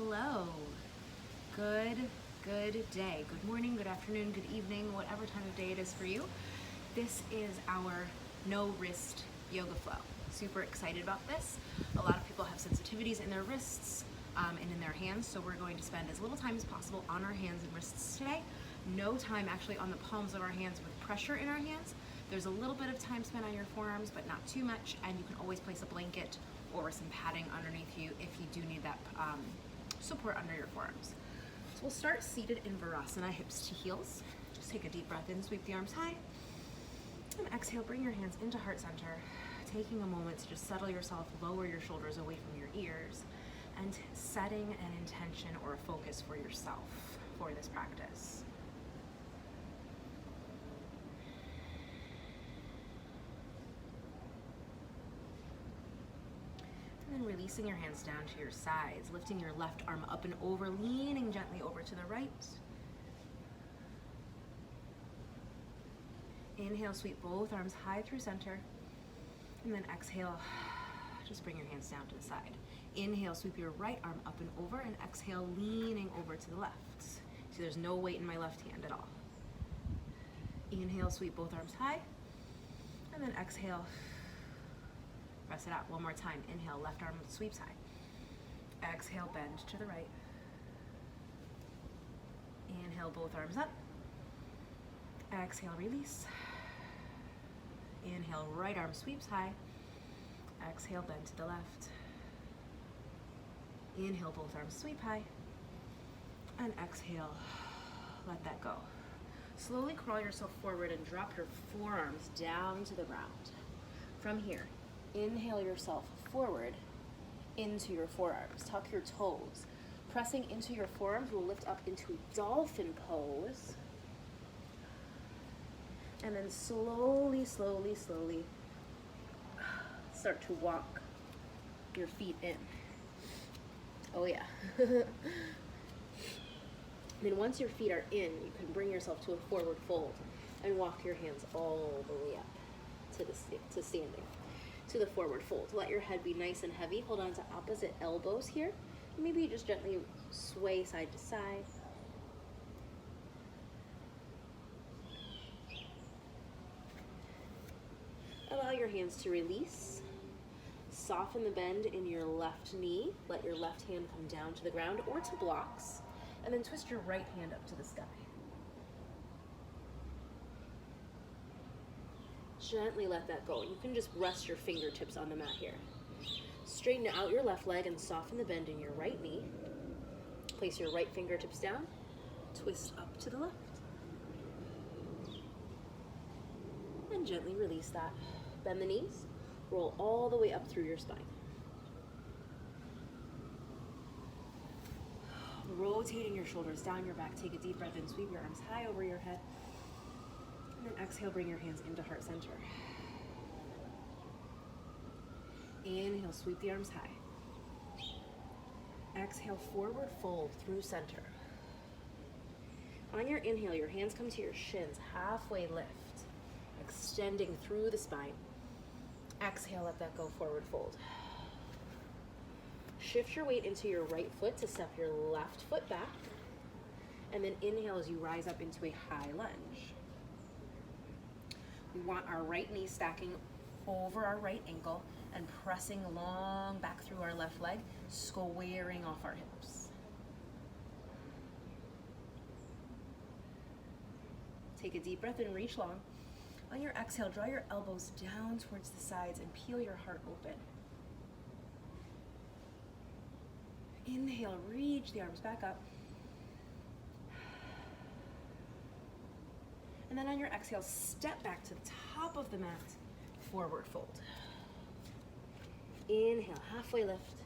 Hello. Good day. Good morning, good afternoon, good evening, whatever time of day it is for you. This is our no wrist yoga flow. Super excited about this. A lot of people have sensitivities in their wrists and in their hands, so we're going to spend as little time as possible on our hands and wrists today. No time actually on the palms of our hands with pressure in our hands. There's a little bit of time spent on your forearms, but not too much, and you can always place a blanket or some padding underneath you if you do need that support under your forearms. So we'll start seated in Virasana, hips to heels. Just take a deep breath in, sweep the arms high, and exhale, bring your hands into heart center, taking a moment to just settle yourself, lower your shoulders away from your ears, and setting an intention or a focus for yourself for this practice. And then releasing your hands down to your sides, lifting your left arm up and over, leaning gently over to the right. Inhale, sweep both arms high through center. And then exhale, just bring your hands down to the side. Inhale, sweep your right arm up and over, and exhale, leaning over to the left. See, there's no weight in my left hand at all. Inhale, sweep both arms high. And then exhale, press it out one more time. Inhale, left arm sweeps high. Exhale, bend to the right. Inhale, both arms up. Exhale, release. Inhale, right arm sweeps high. Exhale, bend to the left. Inhale, both arms sweep high. And exhale, let that go. Slowly crawl yourself forward and drop your forearms down to the ground. From here, inhale yourself forward into your forearms. Tuck your toes. Pressing into your forearms will lift up into dolphin pose. And then slowly start to walk your feet in. Oh yeah. Then once your feet are in, you can bring yourself to a forward fold and walk your hands all the way up to standing. To the forward fold. Let your head be nice and heavy. Hold on to opposite elbows here. Maybe you just gently sway side to side. Allow your hands to release. Soften the bend in your left knee. Let your left hand come down to the ground or to blocks. And then twist your right hand up to the sky. Gently let that go. You can just rest your fingertips on the mat here. Straighten out your left leg and soften the bend in your right knee. Place your right fingertips down. Twist up to the left. And gently release that. Bend the knees. Roll all the way up through your spine. Rotating your shoulders down your back. Take a deep breath in. Sweep your arms high over your head. And then exhale, bring your hands into heart center. Inhale, sweep the arms high. Exhale, forward fold through center. On your inhale, your hands come to your shins, halfway lift, extending through the spine. Exhale, let that go, forward fold. Shift your weight into your right foot to step your left foot back. And then inhale as you rise up into a high lunge. We want our right knee stacking over our right ankle and pressing long back through our left leg, squaring off our hips. Take a deep breath and reach long. On your exhale, draw your elbows down towards the sides and peel your heart open. Inhale, reach the arms back up. And then on your exhale, step back to the top of the mat, forward fold. Inhale, halfway lift.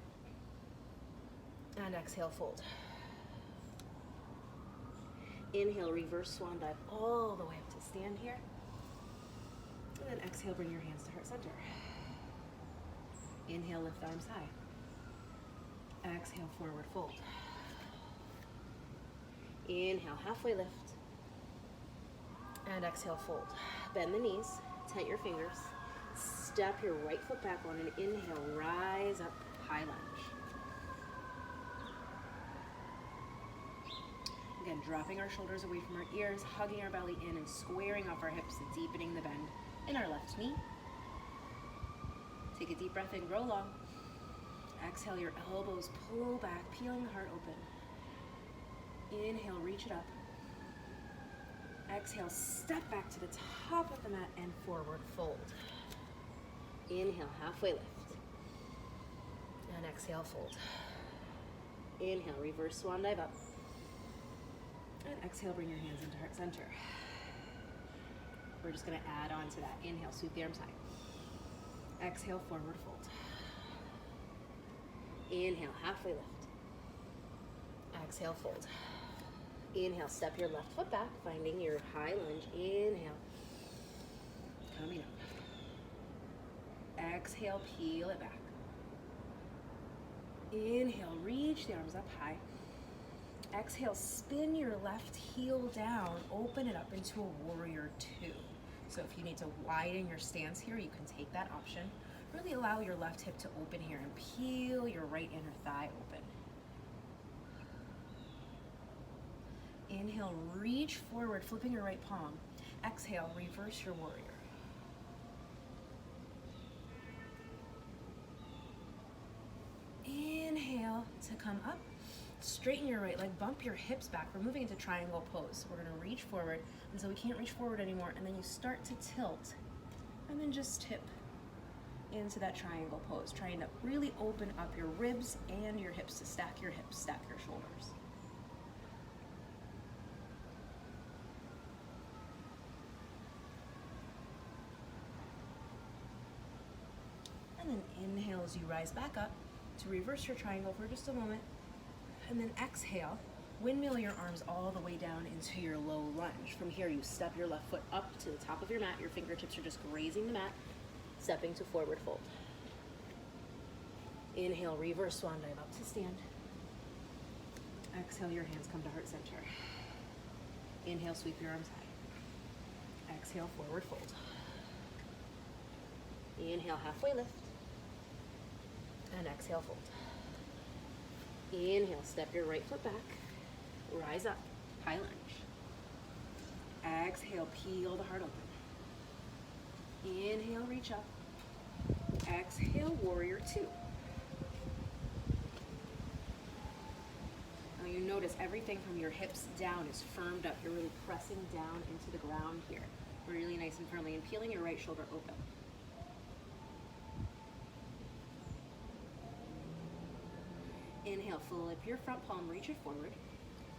And exhale, fold. Inhale, reverse swan dive all the way up to stand here. And then exhale, bring your hands to heart center. Inhale, lift arms high. Exhale, forward fold. Inhale, halfway lift. And exhale, fold. Bend the knees, tent your fingers. Step your right foot back on an inhale, rise up, high lunge. Again, dropping our shoulders away from our ears, hugging our belly in and squaring off our hips and deepening the bend in our left knee. Take a deep breath in, grow long. Exhale, your elbows pull back, peeling the heart open. Inhale, reach it up. Exhale, step back to the top of the mat and forward fold. Inhale, halfway lift. And exhale, fold. Inhale, reverse swan dive up. And exhale, bring your hands into heart center. We're just gonna add on to that. Inhale, sweep the arms high. Exhale, forward fold. Inhale, halfway lift. Exhale, fold. Inhale, step your left foot back, finding your high lunge. Inhale, coming up. Exhale, peel it back. Inhale, reach the arms up high. Exhale, spin your left heel down, open it up into a warrior two. So if you need to widen your stance here, you can take that option. Really allow your left hip to open here and peel your right inner thigh open. Inhale, reach forward, flipping your right palm. Exhale, reverse your warrior. Inhale to come up. Straighten your right leg, bump your hips back. We're moving into triangle pose. We're gonna reach forward until we can't reach forward anymore, and then you start to tilt, and then just tip into that triangle pose, trying to really open up your ribs and your hips to stack your hips, stack your shoulders. And then inhale as you rise back up to reverse your triangle for just a moment. And then exhale, windmill your arms all the way down into your low lunge. From here, you step your left foot up to the top of your mat. Your fingertips are just grazing the mat, stepping to forward fold. Inhale, reverse swan dive up to stand. Exhale, your hands come to heart center. Inhale, sweep your arms high. Exhale, forward fold. Inhale, halfway lift. And exhale, fold. Inhale, step your right foot back. Rise up, high lunge. Exhale, peel the heart open. Inhale, reach up. Exhale, warrior two. Now you notice everything from your hips down is firmed up. You're really pressing down into the ground here, really nice and firmly, and peeling your right shoulder open. Inhale, flip your front palm, reach it forward.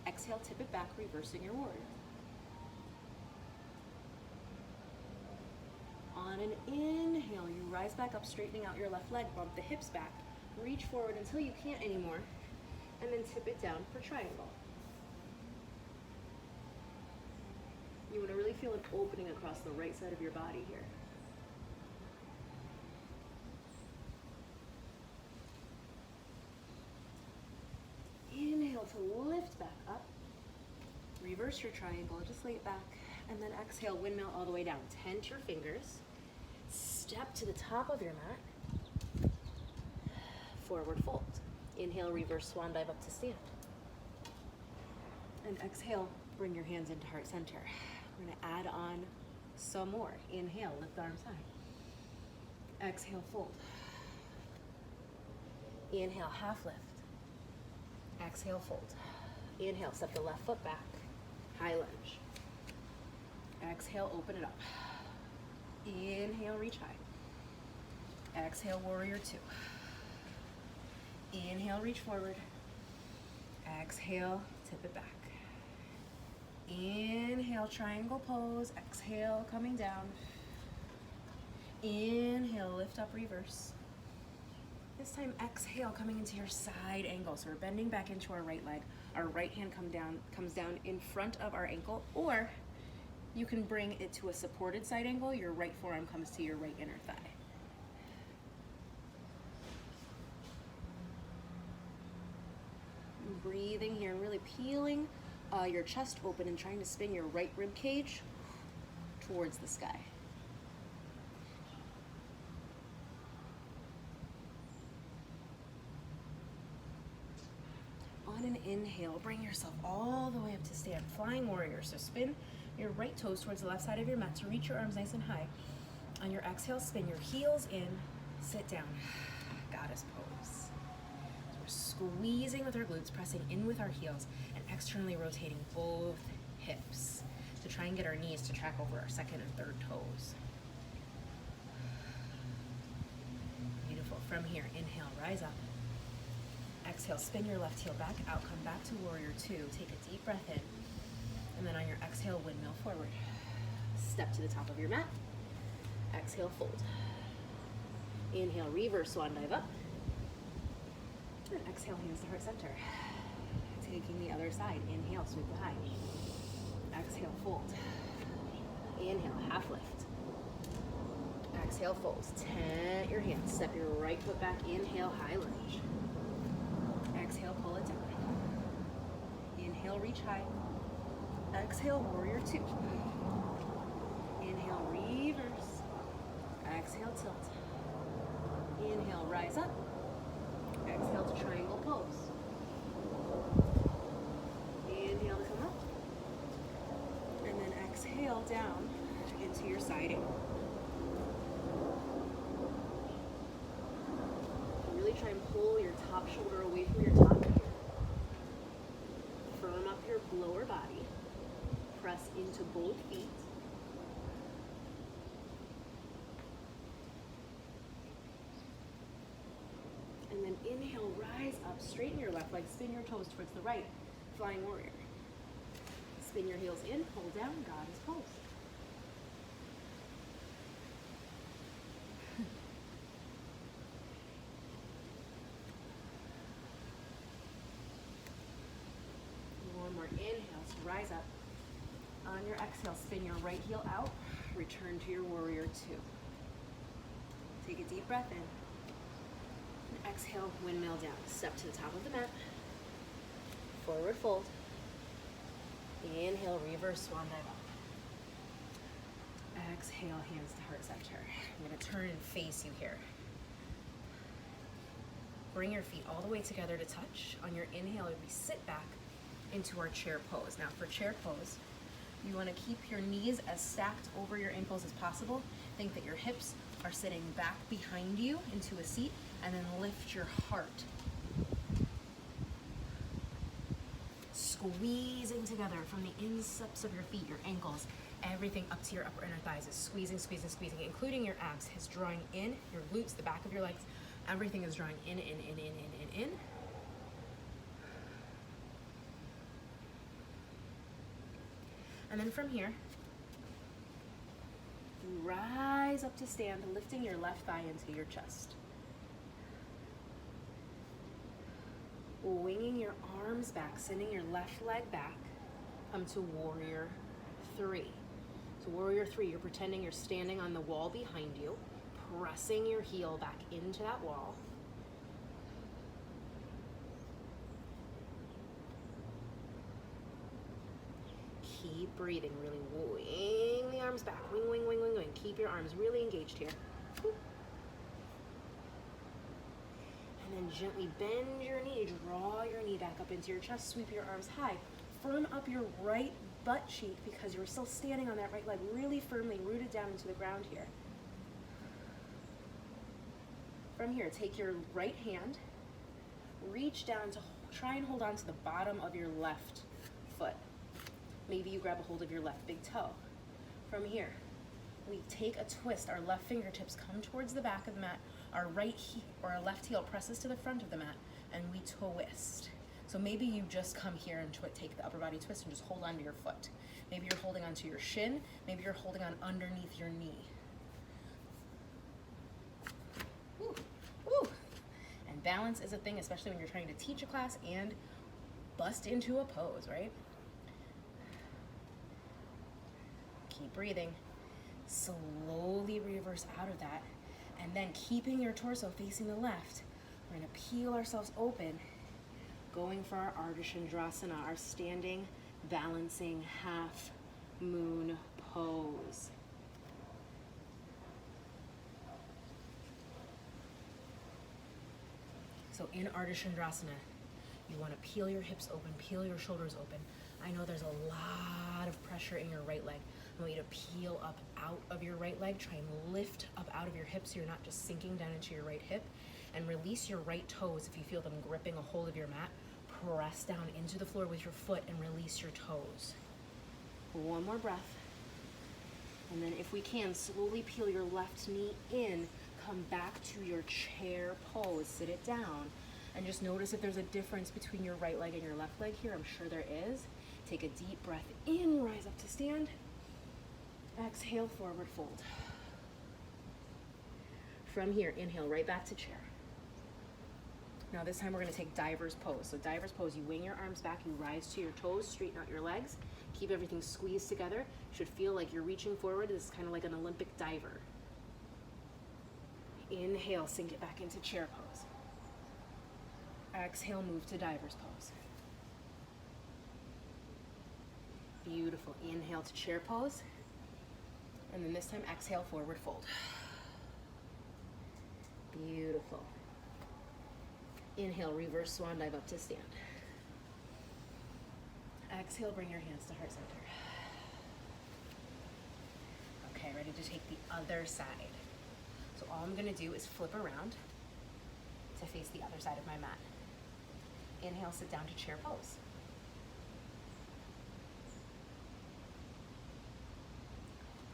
Exhale, tip it back, reversing your warrior. On an inhale, you rise back up, straightening out your left leg, bump the hips back, reach forward until you can't anymore, and then tip it down for triangle. You want to really feel an opening across the right side of your body here. Inhale to lift back up. Reverse your triangle, just lay it back. And then exhale, windmill all the way down. Tent your fingers. Step to the top of your mat. Forward fold. Inhale, reverse swan dive up to stand. And exhale, bring your hands into heart center. We're gonna add on some more. Inhale, lift the arms high. Exhale, fold. Inhale, half lift. Exhale, fold. Inhale, step the left foot back. High lunge. Exhale, open it up. Inhale, reach high. Exhale, warrior two. Inhale, reach forward. Exhale, tip it back. Inhale, triangle pose. Exhale, coming down. Inhale, lift up, reverse. This time, exhale, coming into your side angle. So we're bending back into our right leg. Our right hand comes down in front of our ankle, or you can bring it to a supported side angle. Your right forearm comes to your right inner thigh. Breathing here, really peeling your chest open and trying to spin your right rib cage towards the sky. On an inhale, bring yourself all the way up to stand, flying warrior. So spin your right toes towards the left side of your mat to reach your arms nice and high. On your exhale, spin your heels in, sit down, goddess pose. So we're squeezing with our glutes, pressing in with our heels, and externally rotating both hips to try and get our knees to track over our second and third toes. Beautiful. From here, inhale, rise up. Exhale, spin your left heel back out, come back to warrior two. Take a deep breath in. And then on your exhale, windmill forward. Step to the top of your mat. Exhale, fold. Inhale, reverse swan dive up. And exhale, hands to heart center. Taking the other side. Inhale, sweep it high. Exhale, fold. Inhale, half lift. Exhale, folds. Tent your hands. Step your right foot back. Inhale, high lunge. Exhale, pull it down. Inhale, reach high. Exhale, warrior two. Inhale, reverse. Exhale, tilt. Inhale, rise up. Exhale to triangle pose. Inhale to come up. And then exhale down into your side angle. Really try and pull your top shoulder away from your top. Firm up your lower body. Press into both feet. And then inhale, rise up, straighten your left leg, spin your toes towards the right, flying warrior. Spin your heels in, hold down, goddess pose. One more inhale, so rise up. On your exhale, spin your right heel out, return to your warrior two. Take a deep breath in. And exhale, windmill down. Step to the top of the mat. Forward fold. Inhale, reverse swan dive up. Exhale, hands to heart center. I'm gonna turn and face you here. Bring your feet all the way together to touch. On your inhale, we sit back into our chair pose. Now for chair pose, you want to keep your knees as stacked over your ankles as possible. Think that your hips are sitting back behind you into a seat, and then lift your heart. Squeezing together from the insteps of your feet, your ankles, everything up to your upper inner thighs is squeezing, squeezing, squeezing, including your abs. Is drawing in, your glutes, the back of your legs, everything is drawing in, in. And then from here, you rise up to stand, lifting your left thigh into your chest. Winging your arms back, sending your left leg back, come to warrior three. So warrior three, you're pretending you're standing on the wall behind you, pressing your heel back into that wall. Keep breathing, really wing the arms back, wing, wing, wing, wing, wing. Keep your arms really engaged here. And then gently bend your knee, draw your knee back up into your chest, sweep your arms high. Firm up your right butt cheek because you're still standing on that right leg, really firmly rooted down into the ground here. From here, take your right hand, reach down to try and hold on to the bottom of your left foot. Maybe you grab a hold of your left big toe. From here, we take a twist. Our left fingertips come towards the back of the mat. Our our left heel presses to the front of the mat, and we twist. So maybe you just come here and take the upper body twist and just hold onto your foot. Maybe you're holding onto your shin. Maybe you're holding on underneath your knee. Woo, woo. And balance is a thing, especially when you're trying to teach a class and bust into a pose, right? Keep breathing. Slowly reverse out of that. And then keeping your torso facing the left, we're gonna peel ourselves open, going for our Ardha Chandrasana, our standing, balancing half moon pose. So in Ardha Chandrasana, You want to peel your hips open, peel your shoulders open. I know there's a lot of pressure in your right leg. I want you to peel up out of your right leg. Try and lift up out of your hips so you're not just sinking down into your right hip. And release your right toes if you feel them gripping a hold of your mat. Press down into the floor with your foot and release your toes. One more breath. And then if we can, slowly peel your left knee in. Come back to your chair pose. Sit it down. And just notice if there's a difference between your right leg and your left leg here. I'm sure there is. Take a deep breath in, rise up to stand. Exhale, forward fold. From here, inhale, right back to chair. Now this time we're gonna take diver's pose. So diver's pose, you wing your arms back, you rise to your toes, straighten out your legs, keep everything squeezed together. Should feel like you're reaching forward. This is kind of like an Olympic diver. Inhale, sink it back into chair pose. Exhale, move to diver's pose. Beautiful. Inhale to chair pose. And then this time, exhale, forward fold. Beautiful. Inhale, reverse swan dive up to stand. Exhale, bring your hands to heart center. Okay, ready to take the other side. So all I'm gonna do is flip around to face the other side of my mat. Inhale, sit down to chair pose.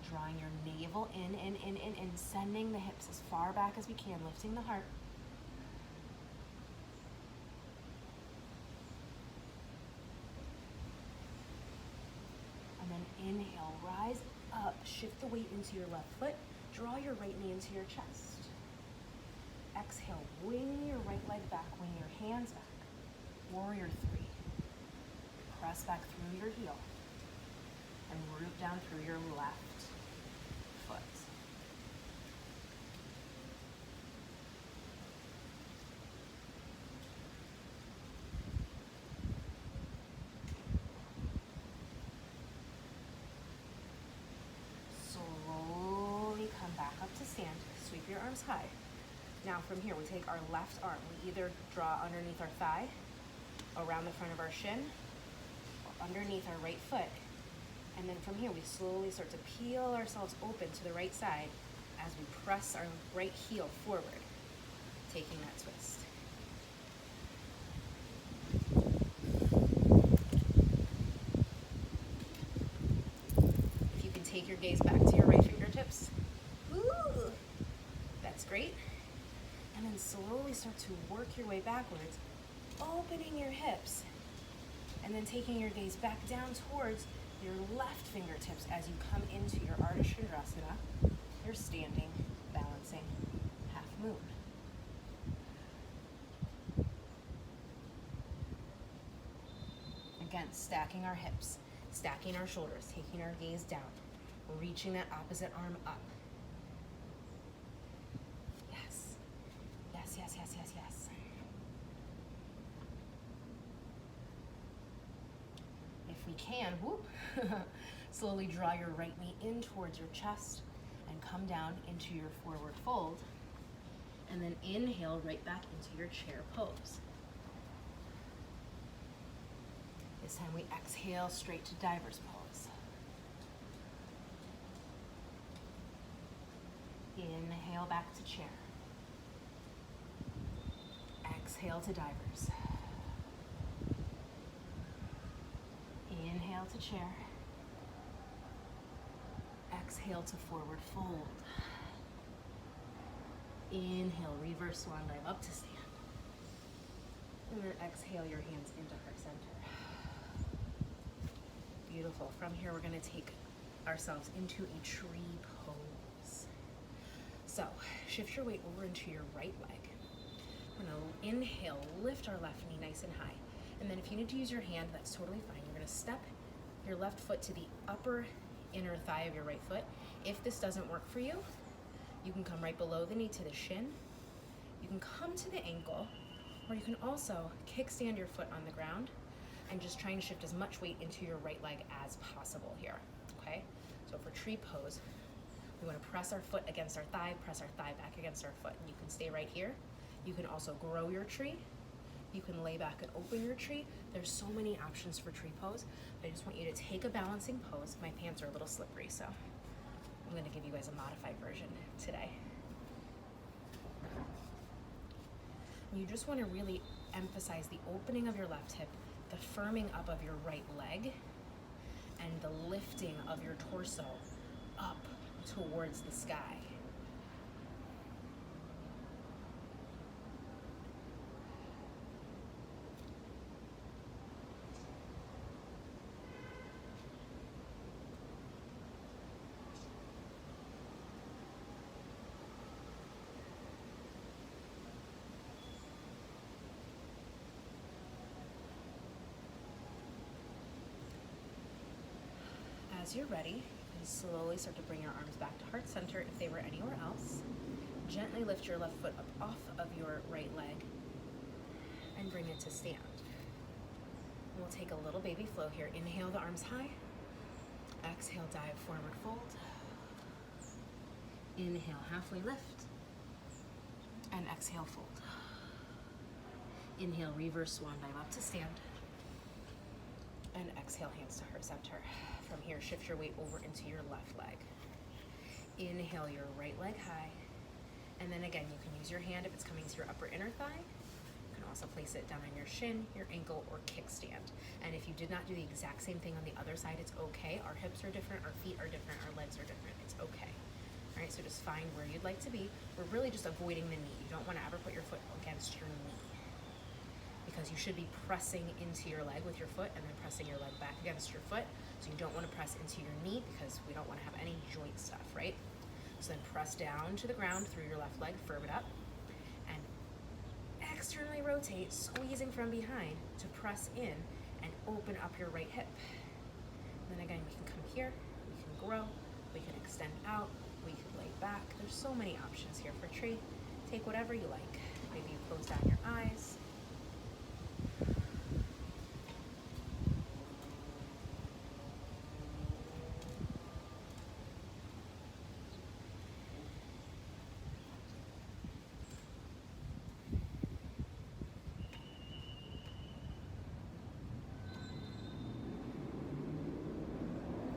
Drawing your navel in, sending the hips as far back as we can, lifting the heart. And then inhale, rise up, shift the weight into your left foot, draw your right knee into your chest. Exhale, wing your right leg back, wing your hands back. Warrior three. Press back through your heel and root down through your left foot. Slowly come back up to stand. Sweep your arms high. Now from here, we take our left arm. We either draw underneath our thigh, around the front of our shin, or underneath our right foot. And then from here, we slowly start to peel ourselves open to the right side as we press our right heel forward, taking that twist. If you can take your gaze back to your right fingertips, ooh, that's great. And then slowly start to work your way backwards, opening your hips, and then taking your gaze back down towards your left fingertips as you come into your Ardha Chandrasana, your standing, balancing half moon. Again, stacking our hips, stacking our shoulders, taking our gaze down, reaching that opposite arm up. Yes, yes, yes, yes, yes, yes. If we can, whoop, slowly draw your right knee in towards your chest and come down into your forward fold. And then inhale right back into your chair pose. This time we exhale straight to diver's pose. Inhale back to chair. Exhale to divers. Inhale to chair. Exhale to forward fold. Inhale, reverse swan dive up to stand. And then exhale your hands into heart center. Beautiful. From here, we're going to take ourselves into a tree pose. So shift your weight over into your right leg. We're going to inhale, lift our left knee nice and high. And then if you need to use your hand, that's totally fine. You're going to step your left foot to the upper inner thigh of your right foot. If this doesn't work for you, you can come right below the knee to the shin. You can come to the ankle, or you can also kickstand your foot on the ground and just try and shift as much weight into your right leg as possible here, okay? So for tree pose, we want to press our foot against our thigh, press our thigh back against our foot, and you can stay right here. You can also grow your tree. You can lay back and open your tree. There's so many options for tree pose. But I just want you to take a balancing pose. My pants are a little slippery, so I'm gonna give you guys a modified version today. You just wanna really emphasize the opening of your left hip, the firming up of your right leg, and the lifting of your torso up towards the sky. As you're ready, you can slowly start to bring your arms back to heart center if they were anywhere else. Gently lift your left foot up off of your right leg and bring it to stand. We'll take a little baby flow here. Inhale the arms high. Exhale, dive forward fold. Inhale, halfway lift. And exhale, fold. Inhale, reverse swan dive up to stand. And exhale, hands to heart center. From here, shift your weight over into your left leg. Inhale your right leg high. And then again, you can use your hand if it's coming to your upper inner thigh. You can also place it down on your shin, your ankle, or kickstand. And if you did not do the exact same thing on the other side, it's okay. Our hips are different, our feet are different, our legs are different. It's okay. All right, so just find where you'd like to be. We're really just avoiding the knee. You don't want to ever put your foot against your knee, because you should be pressing into your leg with your foot and then pressing your leg back against your foot. So you don't want to press into your knee because we don't want to have any joint stuff, right? So then press down to the ground through your left leg, firm it up, and externally rotate, squeezing from behind to press in and open up your right hip. And then again, we can come here, we can grow, we can extend out, we can lay back. There's so many options here for tree. Take whatever you like. Maybe you close down your eyes.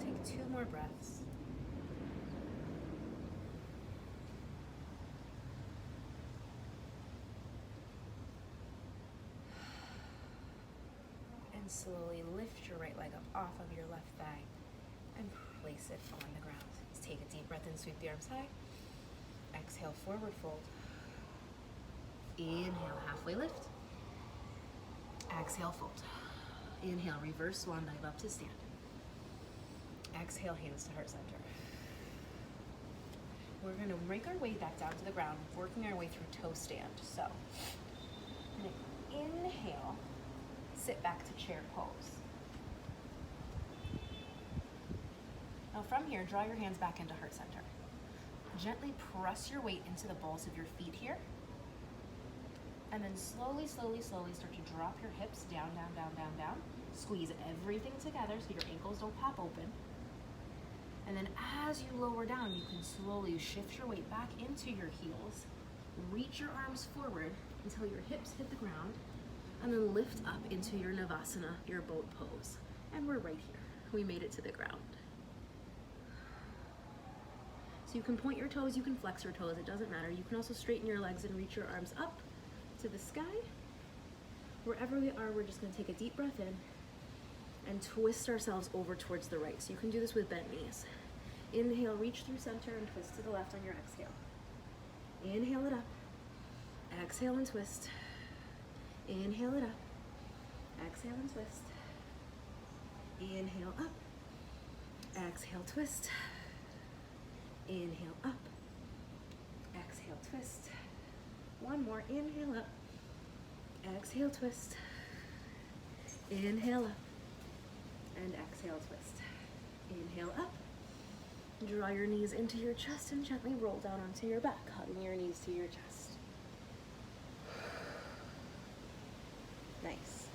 Take 2 more breaths. And slowly lift your right leg up off of your left thigh and place it on the ground. Just take a deep breath in, sweep the arms high. Exhale, forward fold. Inhale, halfway lift. Exhale, fold. Inhale, reverse swan dive up to stand. Exhale, hands to heart center. We're gonna make our way back down to the ground, working our way through toe stand. So, I'm gonna inhale, sit back to chair pose. Now from here, draw your hands back into heart center. Gently press your weight into the balls of your feet here. And then slowly, slowly, slowly start to drop your hips down, down, down, down, down. Squeeze everything together so your ankles don't pop open. And then as you lower down, you can slowly shift your weight back into your heels. Reach your arms forward until your hips hit the ground. And then lift up into your Navasana, your boat pose. And we're right here. We made it to the ground. So you can point your toes, you can flex your toes, it doesn't matter. You can also straighten your legs and reach your arms up to the sky. Wherever we are, we're just gonna take a deep breath in and twist ourselves over towards the right. So you can do this with bent knees. Inhale, reach through center and twist to the left on your exhale. Inhale it up. Exhale and twist. Inhale it up. Exhale and twist. Inhale up. Exhale, twist. Inhale up. Exhale, twist. One more. Inhale up. Exhale, twist. Inhale up. And exhale, twist. Inhale up. Draw your knees into your chest and gently roll down onto your back, hugging your knees to your chest. Nice.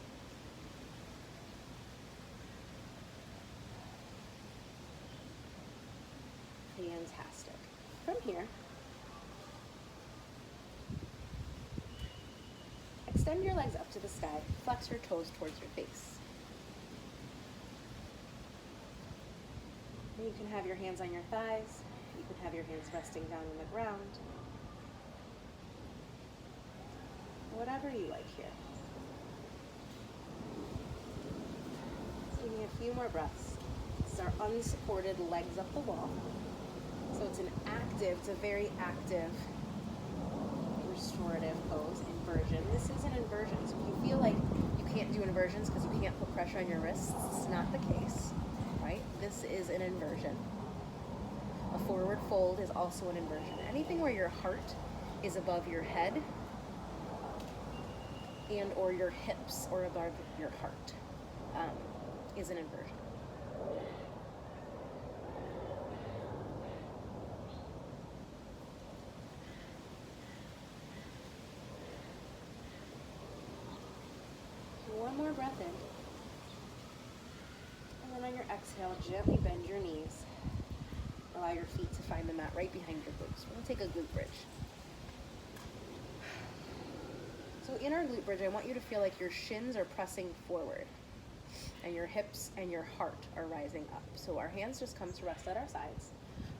Fantastic. From here, extend Send your legs up to the sky. Flex your toes towards your face. And you can have your hands on your thighs. You can have your hands resting down on the ground. Whatever you like here. Taking a few more breaths. This is our unsupported legs up the wall. So it's a very active restorative pose, inversion. This is an inversion. So if you feel like you can't do inversions because you can't put pressure on your wrists, it's not the case, right? This is an inversion. A forward fold is also an inversion. Anything where your heart is above your head and or your hips or above your heart is an inversion. One more breath in. And then on your exhale, gently bend your knees. Allow your feet to find the mat right behind your glutes. We're going to take a glute bridge. So in our glute bridge, I want you to feel like your shins are pressing forward and your hips and your heart are rising up. So our hands just come to rest at our sides.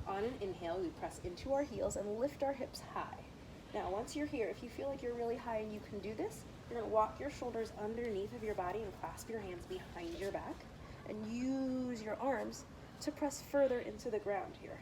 On an inhale, we press into our heels and lift our hips high. Now, once you're here, if you feel like you're really high and you can do this, you're going to walk your shoulders underneath of your body and clasp your hands behind your back and use your arms to press further into the ground here.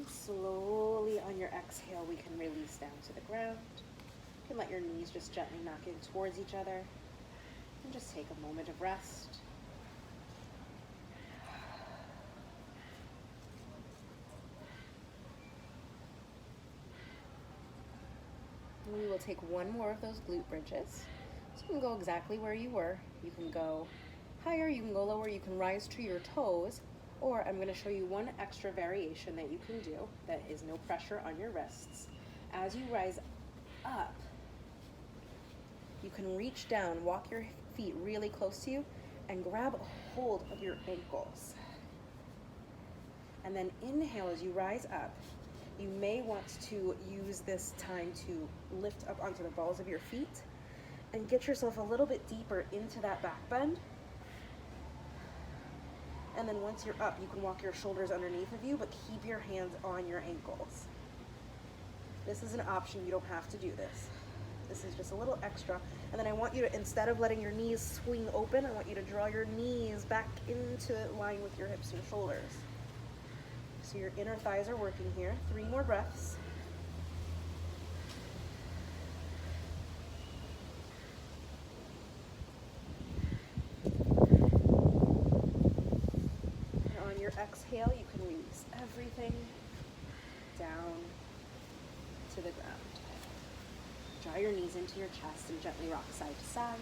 Slowly on your exhale, we can release down to the ground. You can let your knees just gently knock in towards each other and just take a moment of rest. And we will take one more of those glute bridges. So you can go exactly where you were. You can go higher, you can go lower, you can rise to your toes. Or I'm going to show you one extra variation that you can do that is no pressure on your wrists. As you rise up, you can reach down, walk your feet really close to you, and grab a hold of your ankles. And then inhale as you rise up. You may want to use this time to lift up onto the balls of your feet and get yourself a little bit deeper into that back bend. And then once you're up, you can walk your shoulders underneath of you, but keep your hands on your ankles. This is an option. You don't have to do this. This is just a little extra. And then I want you to, instead of letting your knees swing open, I want you to draw your knees back into line with your hips and shoulders. So your inner thighs are working here. 3 more breaths. Exhale, you can release everything down to the ground. Draw your knees into your chest and gently rock side to side.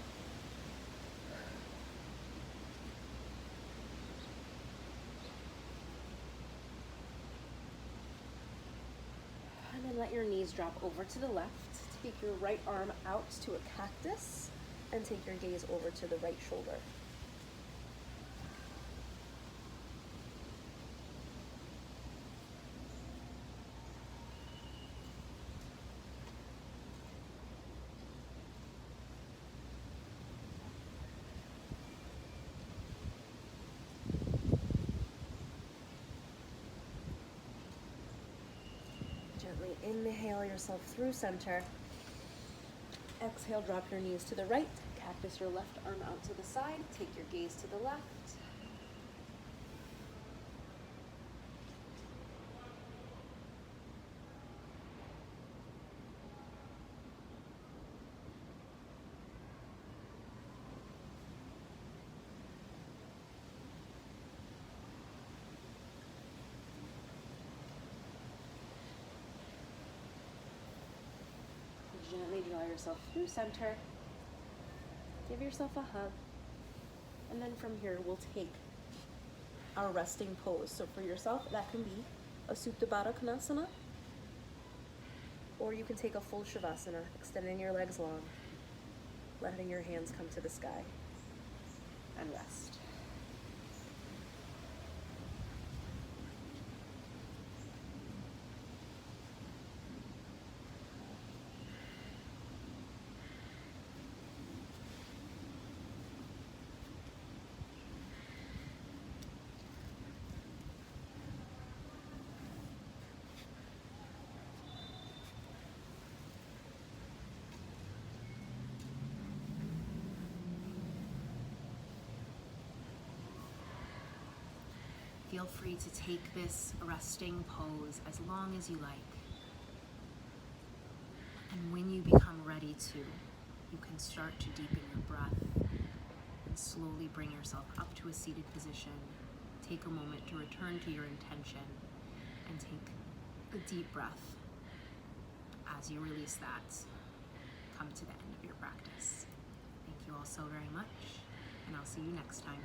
And then let your knees drop over to the left. Take your right arm out to a cactus and take your gaze over to the right shoulder. Gently inhale yourself through center. Exhale, drop your knees to the right. Cactus your left arm out to the side. Take your gaze to the left. Gently draw yourself through center. Give yourself a hug. And then from here, we'll take our resting pose. So for yourself, that can be a Supta Baddha Konasana, or you can take a full Shavasana, extending your legs long, letting your hands come to the sky, and rest. Feel free to take this resting pose as long as you like. And when you become ready to, you can start to deepen your breath and slowly bring yourself up to a seated position. Take a moment to return to your intention and take a deep breath. As you release that, come to the end of your practice. Thank you all so very much, and I'll see you next time.